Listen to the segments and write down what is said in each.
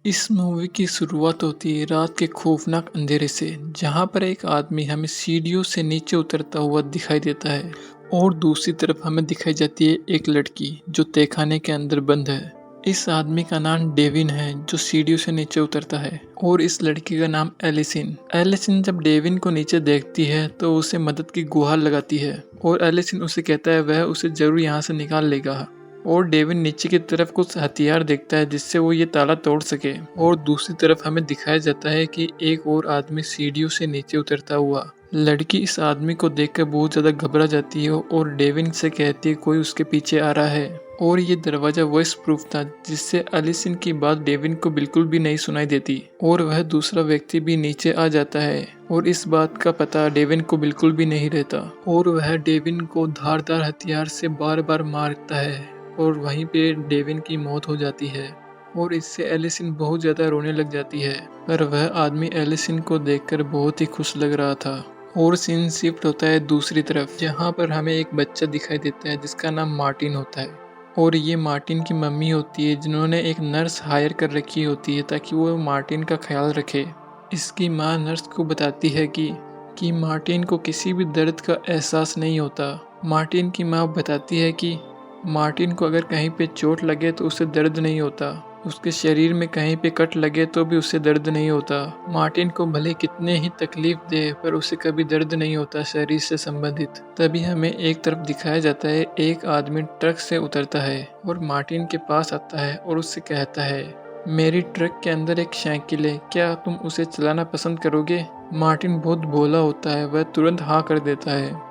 इस मूवी की शुरुआत होती है रात के खौफनाक अंधेरे से, जहां पर एक आदमी हमें सीढ़ियों से नीचे उतरता हुआ दिखाई देता है और दूसरी तरफ हमें दिखाई जाती है एक लड़की जो तहखाने के अंदर बंद है। इस आदमी का नाम डेविन है जो सीढ़ियों से नीचे उतरता है और इस लड़की का नाम एलिसिन। एलिसिन जब डेविन को नीचे देखती है तो उसे मदद की गुहार लगाती है और एलिसिन उसे कहता है वह उसे जरूर यहाँ से निकाल लेगा। और डेविन नीचे की तरफ कुछ हथियार देखता है जिससे वो ये ताला तोड़ सके। और दूसरी तरफ हमें दिखाया जाता है कि एक और आदमी सीढ़ियों से नीचे उतरता हुआ। लड़की इस आदमी को देखकर बहुत ज्यादा घबरा जाती है और डेविन से कहती है कोई उसके पीछे आ रहा है। और ये दरवाजा वॉइस प्रूफ था जिससे एलिसिन की बात डेविन को बिल्कुल भी नहीं सुनाई देती और वह दूसरा व्यक्ति भी नीचे आ जाता है और इस बात का पता डेविन को बिल्कुल भी नहीं रहता और वह डेविन को धारदार हथियार से बार बार मारता है और वहीं पे डेविन की मौत हो जाती है और इससे एलिसिन बहुत ज़्यादा रोने लग जाती है। पर वह आदमी एलिसिन को देखकर बहुत ही खुश लग रहा था। और सीन शिफ्ट होता है दूसरी तरफ, जहाँ पर हमें एक बच्चा दिखाई देता है जिसका नाम मार्टिन होता है। और ये मार्टिन की मम्मी होती है जिन्होंने एक नर्स हायर कर रखी होती है ताकि वो मार्टिन का ख्याल रखे। इसकी माँ नर्स को बताती है कि मार्टिन को किसी भी दर्द का एहसास नहीं होता। मार्टिन की माँ बताती है कि मार्टिन को अगर कहीं पे चोट लगे तो उसे दर्द नहीं होता, उसके शरीर में कहीं पे कट लगे तो भी उसे दर्द नहीं होता। मार्टिन को भले कितने ही तकलीफ दे पर उसे कभी दर्द नहीं होता शरीर से संबंधित। तभी हमें एक तरफ दिखाया जाता है एक आदमी ट्रक से उतरता है और मार्टिन के पास आता है और उससे कहता है मेरी ट्रक के अंदर एक साइकिल है, क्या तुम उसे चलाना पसंद करोगे। मार्टिन बहुत भोला होता है, वह तुरंत हाँ कर देता है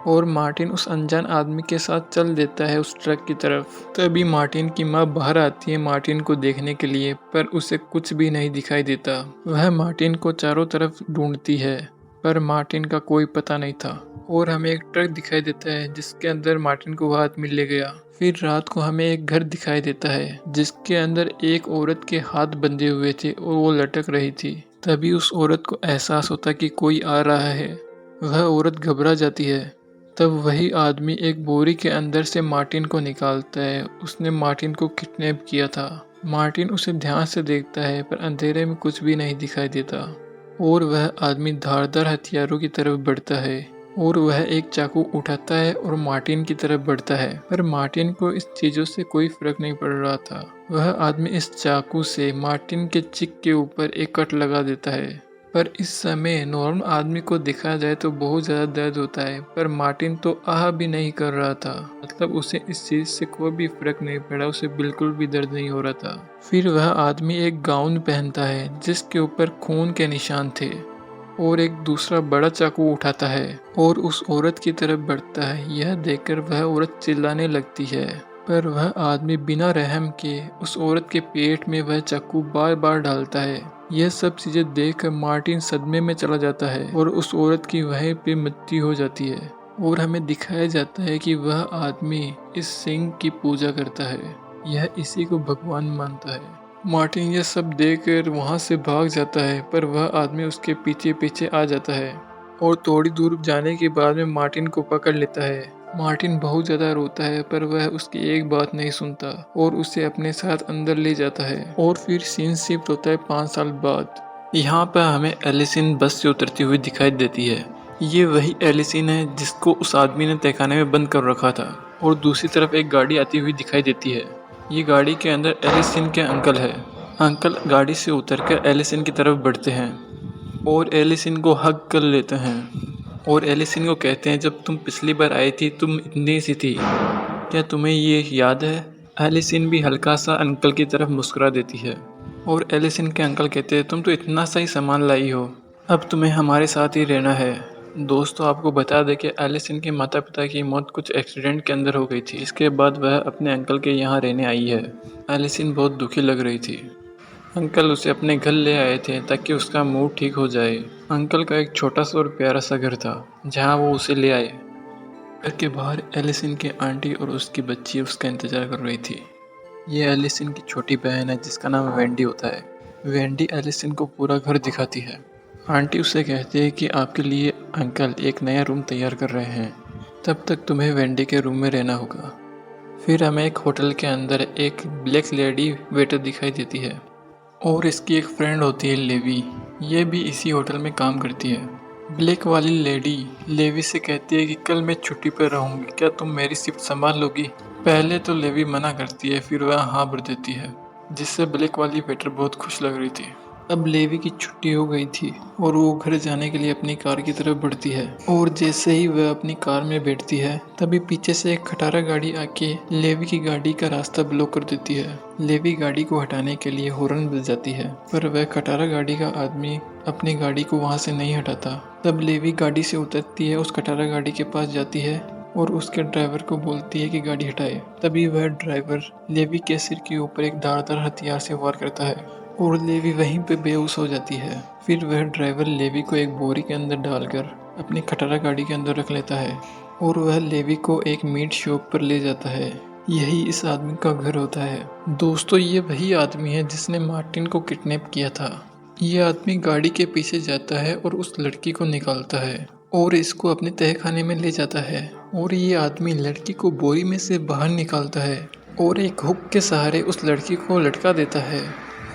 और मार्टिन उस अनजान आदमी के साथ चल देता है उस ट्रक की तरफ। तभी मार्टिन की माँ बाहर आती है मार्टिन को देखने के लिए, पर उसे कुछ भी नहीं दिखाई देता। वह मार्टिन को चारों तरफ ढूंढती है पर मार्टिन का कोई पता नहीं था। और हमें एक ट्रक दिखाई देता है जिसके अंदर मार्टिन को वह आदमी ले गया। फिर रात को हमें एक घर दिखाई देता है जिसके अंदर एक औरत के हाथ बंधे हुए थे और वो लटक रही थी। तभी उस औरत को एहसास होता कि कोई आ रहा है। वह औरत घबरा जाती है। तब वही आदमी एक बोरी के अंदर से मार्टिन को निकालता है। उसने मार्टिन को किडनैप किया था। मार्टिन उसे ध्यान से देखता है पर अंधेरे में कुछ भी नहीं दिखाई देता और वह आदमी धारदार हथियारों की तरफ बढ़ता है और वह एक चाकू उठाता है और मार्टिन की तरफ बढ़ता है। पर मार्टिन को इस चीजों से कोई फर्क नहीं पड़ रहा था। वह आदमी इस चाकू से मार्टिन के चिक के ऊपर एक कट लगा देता है। पर इस समय नॉर्मल आदमी को देखा जाए तो बहुत ज़्यादा दर्द होता है, पर मार्टिन तो आह भी नहीं कर रहा था। मतलब उसे इस चीज़ से कोई भी फर्क नहीं पड़ा, उसे बिल्कुल भी दर्द नहीं हो रहा था। फिर वह आदमी एक गाउन पहनता है जिसके ऊपर खून के निशान थे और एक दूसरा बड़ा चाकू उठाता है और उस औरत की तरफ बढ़ता है। यह देखकर वह औरत चिल्लाने लगती है, पर वह आदमी बिना रहम के उस औरत के पेट में वह चाकू बार बार डालता है। यह सब चीजें देखकर मार्टिन सदमे में चला जाता है और उस औरत की वहीं पे मृत्यु हो जाती है। और हमें दिखाया जाता है कि वह आदमी इस सिंह की पूजा करता है, यह इसी को भगवान मानता है। मार्टिन यह सब देखकर वहां से भाग जाता है, पर वह आदमी उसके पीछे पीछे आ जाता है और थोड़ी दूर जाने के बाद में मार्टिन को पकड़ लेता है। मार्टिन बहुत ज़्यादा रोता है पर वह उसकी एक बात नहीं सुनता और उसे अपने साथ अंदर ले जाता है। और फिर सीन शिफ्ट होता है 5 साल बाद। यहाँ पर हमें एलिसिन बस से उतरती हुई दिखाई देती है। ये वही एलिसिन है जिसको उस आदमी ने तहखाने में बंद कर रखा था। और दूसरी तरफ एक गाड़ी आती हुई दिखाई देती है। ये गाड़ी के अंदर एलिसिन के अंकल है। अंकल गाड़ी से उतरकर एलिसिन की तरफ बढ़ते हैं और एलिसिन को हग कर लेते हैं और एलिसिन को कहते हैं जब तुम पिछली बार आई थी तुम इतनी सी थी, क्या तुम्हें ये याद है। एलिसिन भी हल्का सा अंकल की तरफ मुस्कुरा देती है और एलिसिन के अंकल कहते हैं तुम तो इतना सा ही सामान लाई हो, अब तुम्हें हमारे साथ ही रहना है। दोस्तों आपको बता दें कि एलिसिन के माता पिता की मौत कुछ एक्सीडेंट के अंदर हो गई थी। इसके बाद वह अपने अंकल के यहाँ रहने आई है। एलिसिन बहुत दुखी लग रही थी। अंकल उसे अपने घर ले आए थे ताकि उसका मूड ठीक हो जाए। अंकल का एक छोटा सा और प्यारा सा घर था जहां वो उसे ले आए। घर के बाहर एलिसिन की आंटी और उसकी बच्ची उसका इंतजार कर रही थी। ये एलिसिन की छोटी बहन है जिसका नाम वेंडी होता है। वेंडी एलिसिन को पूरा घर दिखाती है। आंटी उससे कहती है कि आपके लिए अंकल एक नया रूम तैयार कर रहे हैं, तब तक तुम्हें वेंडी के रूम में रहना होगा। फिर हमें एक होटल के अंदर एक ब्लैक लेडी वेटर दिखाई देती है। और इसकी एक फ्रेंड होती है लेवी। ये भी इसी होटल में काम करती है। ब्लैक वाली लेडी लेवी से कहती है कि कल मैं छुट्टी पर रहूंगी, क्या तुम मेरी शिफ्ट संभाल लोगी। पहले तो लेवी मना करती है, फिर वह हाँ भर देती है, जिससे ब्लैक वाली वेटर बहुत खुश लग रही थी। अब लेवी की छुट्टी हो गई थी और वो घर जाने के लिए अपनी कार की तरफ बढ़ती है। और जैसे ही वह अपनी कार में बैठती है तभी पीछे से एक खटारा गाड़ी आके लेवी की गाड़ी का रास्ता ब्लॉक कर देती है। लेवी गाड़ी को हटाने के लिए हॉर्न बजाती है, पर वह खटारा गाड़ी का आदमी अपनी गाड़ी को वहां से नहीं हटाता। तब लेवी गाड़ी से उतरती है, उस खटारा गाड़ी के पास जाती है और उसके ड्राइवर को बोलती है कि गाड़ी हटाए। तभी वह ड्राइवर लेवी के सिर के ऊपर एक धारदार हथियार से वार करता है और लेवी वहीं पे बेहोश हो जाती है। फिर वह ड्राइवर लेवी को एक बोरी के अंदर डालकर अपनी खटारा गाड़ी के अंदर रख लेता है और वह लेवी को एक मीट शॉप पर ले जाता है। यही इस आदमी का घर होता है। दोस्तों, ये वही आदमी है जिसने मार्टिन को किडनैप किया था। ये आदमी गाड़ी के पीछे जाता है और उस लड़की को निकालता है और इसको अपने तहखाने में ले जाता है। और ये आदमी लड़की को बोरी में से बाहर निकालता है और एक हुक के सहारे उस लड़की को लटका देता है।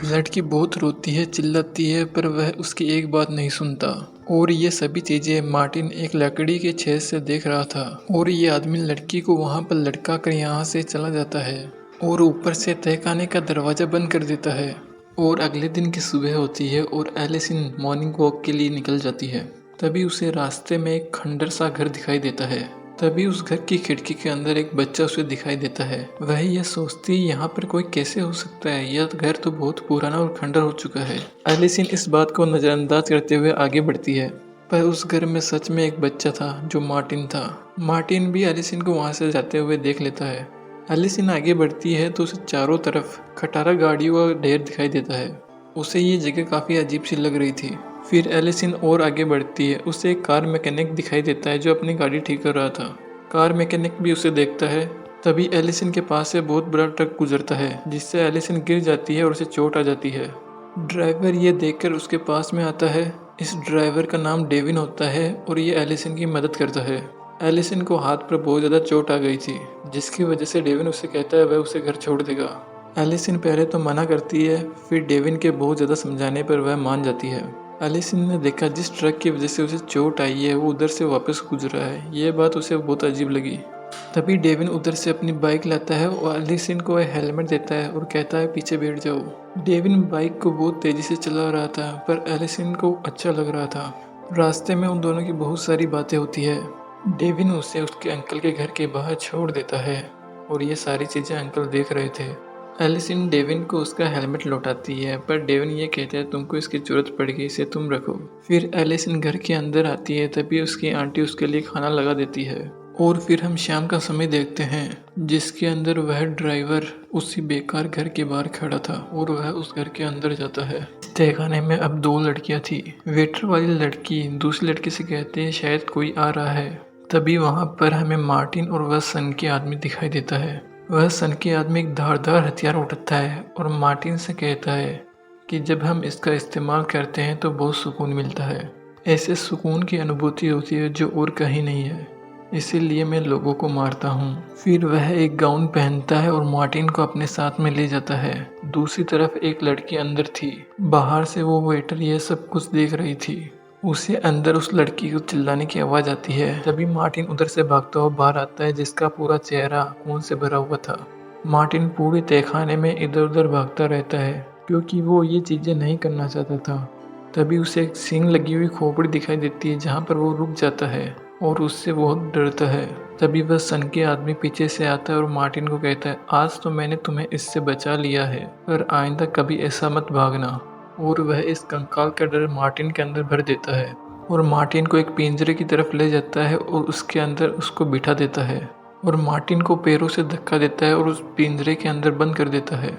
लड़की बहुत रोती है, चिल्लाती है, पर वह उसकी एक बात नहीं सुनता। और ये सभी चीजें मार्टिन एक लकड़ी के छेद से देख रहा था। और ये आदमी लड़की को वहां पर लटका कर यहाँ से चला जाता है और ऊपर से तहखाने का दरवाजा बंद कर देता है। और अगले दिन की सुबह होती है और एलिसन मॉर्निंग वॉक के लिए निकल जाती है। तभी उसे रास्ते में एक खंडर सा घर दिखाई देता है। तभी उस घर की खिड़की के अंदर एक बच्चा उसे दिखाई देता है। वह यह सोचती है यहाँ पर कोई कैसे हो सकता है, यह घर तो बहुत पुराना और खंडर हो चुका है। एलिसन इस बात को नजरअंदाज करते हुए आगे बढ़ती है, पर उस घर में सच में एक बच्चा था जो मार्टिन था। मार्टिन भी एलिसन को वहां से जाते हुए देख लेता है। एलिसन आगे बढ़ती है तो उसे चारों तरफ खटारा गाड़ियों का ढेर दिखाई देता है। उसे ये जगह काफ़ी अजीब सी लग रही थी। फिर एलिसन और आगे बढ़ती है। उसे एक कार मैकेनिक दिखाई देता है जो अपनी गाड़ी ठीक कर रहा था। कार मैकेनिक भी उसे देखता है। तभी एलिसन के पास से बहुत बड़ा ट्रक गुजरता है, जिससे एलिसन गिर जाती है और उसे चोट आ जाती है। ड्राइवर ये देखकर उसके पास में आता है। इस ड्राइवर का नाम डेविन होता है और ये एलिसन की मदद करता है। एलिसन को हाथ पर बहुत ज़्यादा चोट आ गई थी, जिसकी वजह से डेविन उसे कहता है वह उसे घर छोड़ देगा। एलिसन पहले तो मना करती है, फिर डेविन के बहुत ज़्यादा समझाने पर वह मान जाती है। एलिसन ने देखा जिस ट्रक की वजह से उसे चोट आई है वो उधर से वापस गुजरा है। यह बात उसे बहुत अजीब लगी। तभी डेविन उधर से अपनी बाइक लाता है और एलिसन को एक हेलमेट देता है और कहता है पीछे बैठ जाओ। डेविन बाइक को बहुत तेजी से चला रहा था, पर एलिसन को अच्छा लग रहा था। रास्ते में उन दोनों की बहुत सारी बातें होती है। डेविन उसे उसके अंकल के घर के बाहर छोड़ देता है और ये सारी चीज़ें अंकल देख रहे थे। एलिसन डेविन को उसका हेलमेट लौटाती है, पर डेविन ये कहता है तुमको इसकी जरूरत पड़ेगी, इसे तुम रखो। फिर एलिसन घर के अंदर आती है, तभी उसकी आंटी उसके लिए खाना लगा देती है। और फिर हम शाम का समय देखते हैं, जिसके अंदर वह ड्राइवर उसी बेकार घर के बाहर खड़ा था और वह उस घर के अंदर जाता है। तहखाने में अब 2 लड़कियां थी। वेटर वाली लड़की दूसरी लड़की से कहती है शायद कोई आ रहा है। तभी वहां पर हमें मार्टिन और वह सन के आदमी दिखाई देता है। वह सन के आदमी एक धारदार हथियार उठाता है और मार्टिन से कहता है कि जब हम इसका इस्तेमाल करते हैं तो बहुत सुकून मिलता है। ऐसे सुकून की अनुभूति होती है जो और कहीं नहीं है, इसीलिए मैं लोगों को मारता हूँ। फिर वह एक गाउन पहनता है और मार्टिन को अपने साथ में ले जाता है। दूसरी तरफ एक लड़की अंदर थी। बाहर से वो वेटर यह सब कुछ देख रही थी। उसे अंदर उस लड़की को चिल्लाने की आवाज़ आती है। तभी मार्टिन उधर से भागता हुआ बाहर आता है, जिसका पूरा चेहरा खून से भरा हुआ था। मार्टिन पूरे तहखाने में इधर उधर भागता रहता है क्योंकि वो ये चीज़ें नहीं करना चाहता था। तभी उसे एक सींग लगी हुई खोपड़ी दिखाई देती है, जहाँ पर वो रुक जाता है और उससे बहुत डरता है। तभी वह सन के आदमी पीछे से आता है और मार्टिन को कहता है आज तो मैंने तुम्हें इससे बचा लिया है, पर आइंदा कभी ऐसा मत भागना। और वह इस कंकाल का डर मार्टिन के अंदर भर देता है और मार्टिन को एक पिंजरे की तरफ ले जाता है और उसके अंदर उसको बिठा देता है और मार्टिन को पैरों से धक्का देता है और उस पिंजरे के अंदर बंद कर देता है।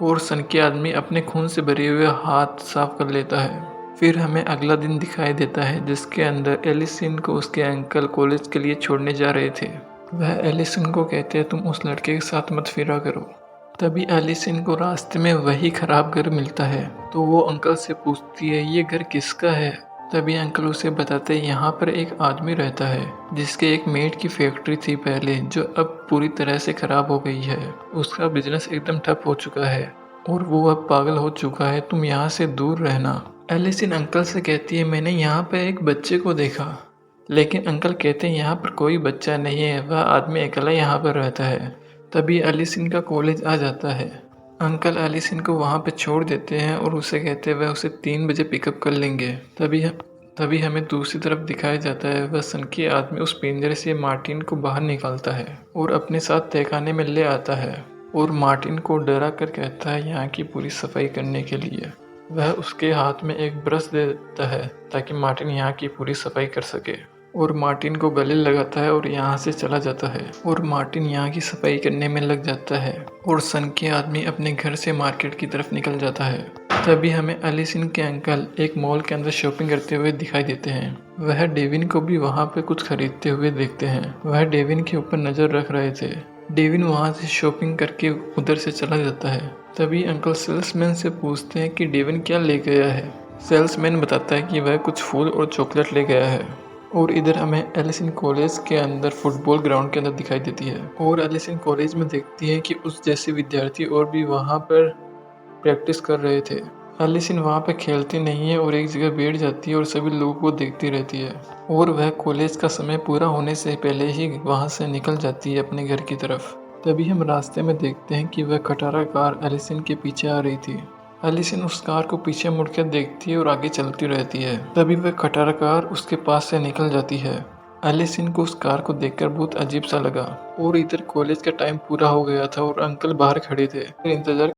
और सन के आदमी अपने खून से भरे हुए हाथ साफ कर लेता है। फिर हमें अगला दिन दिखाई देता है, जिसके अंदर एलिसन को उसके अंकल कॉलेज के लिए छोड़ने जा रहे थे। वह एलिसन को कहते हैं तुम उस लड़के के साथ मत फिरा करो। तभी एलिसन को रास्ते में वही खराब घर मिलता है, तो वो अंकल से पूछती है ये घर किसका है। तभी अंकल उसे बताते हैं यहाँ पर एक आदमी रहता है जिसके एक मेट की फैक्ट्री थी पहले, जो अब पूरी तरह से खराब हो गई है। उसका बिजनेस एकदम ठप हो चुका है और वो अब पागल हो चुका है, तुम यहाँ से दूर रहना। एलिसिन अंकल से कहती है, मैंने यहाँ पर एक बच्चे को देखा। लेकिन अंकल कहते हैं यहाँ पर कोई बच्चा नहीं है, वह आदमी अकेला यहाँ पर रहता है। तभी एलिसिन का कॉलेज आ जाता है। अंकल एलिसिन को वहाँ पे छोड़ देते हैं और उसे कहते हैं वह उसे 3 बजे पिकअप कर लेंगे। तभी हमें दूसरी तरफ दिखाया जाता है, वह सनकी आदमी उस पिंजरे से मार्टिन को बाहर निकालता है और अपने साथ तहखाने में ले आता है और मार्टिन को डरा कर कहता है यहाँ की पूरी सफाई करने के लिए। वह उसके हाथ में एक ब्रश दे देता है ताकि मार्टिन यहाँ की पूरी सफाई कर सके और मार्टिन को गले लगाता है और यहाँ से चला जाता है और मार्टिन यहाँ की सफाई करने में लग जाता है और सन के आदमी अपने घर से मार्केट की तरफ निकल जाता है। तभी हमें एलिसिन के अंकल एक मॉल के अंदर शॉपिंग करते हुए दिखाई देते हैं। वह डेविन को भी वहाँ पे कुछ खरीदते हुए देखते हैं। वह डेविन के ऊपर नज़र रख रहे थे। डेविन वहाँ से शॉपिंग करके उधर से चला जाता है। तभी अंकल सेल्समैन से पूछते हैं कि डेविन क्या ले गया है। सेल्समैन बताता है कि वह कुछ फूल और चॉकलेट ले गया है। और इधर हमें एलिसिन कॉलेज के अंदर फुटबॉल ग्राउंड के अंदर दिखाई देती है और एलिसिन कॉलेज में देखती है कि उस जैसे विद्यार्थी और भी वहाँ पर प्रैक्टिस कर रहे थे। एलिसिन वहाँ पे खेलती नहीं है और एक जगह बैठ जाती है और सभी लोगों को देखती रहती है और वह कॉलेज का समय पूरा होने से पहले ही वहाँ से निकल जाती है अपने घर की तरफ। तभी हम रास्ते में देखते हैं कि वह खटारा कार एलिसिन के पीछे आ रही थी। एलिसिन उस कार को पीछे मुड़कर देखती है और आगे चलती रहती है। तभी वह खटारा कार उसके पास से निकल जाती है। एलिसिन को उस कार को देखकर बहुत अजीब सा लगा और इधर कॉलेज का टाइम पूरा हो गया था और अंकल बाहर खड़े थे। इंतजार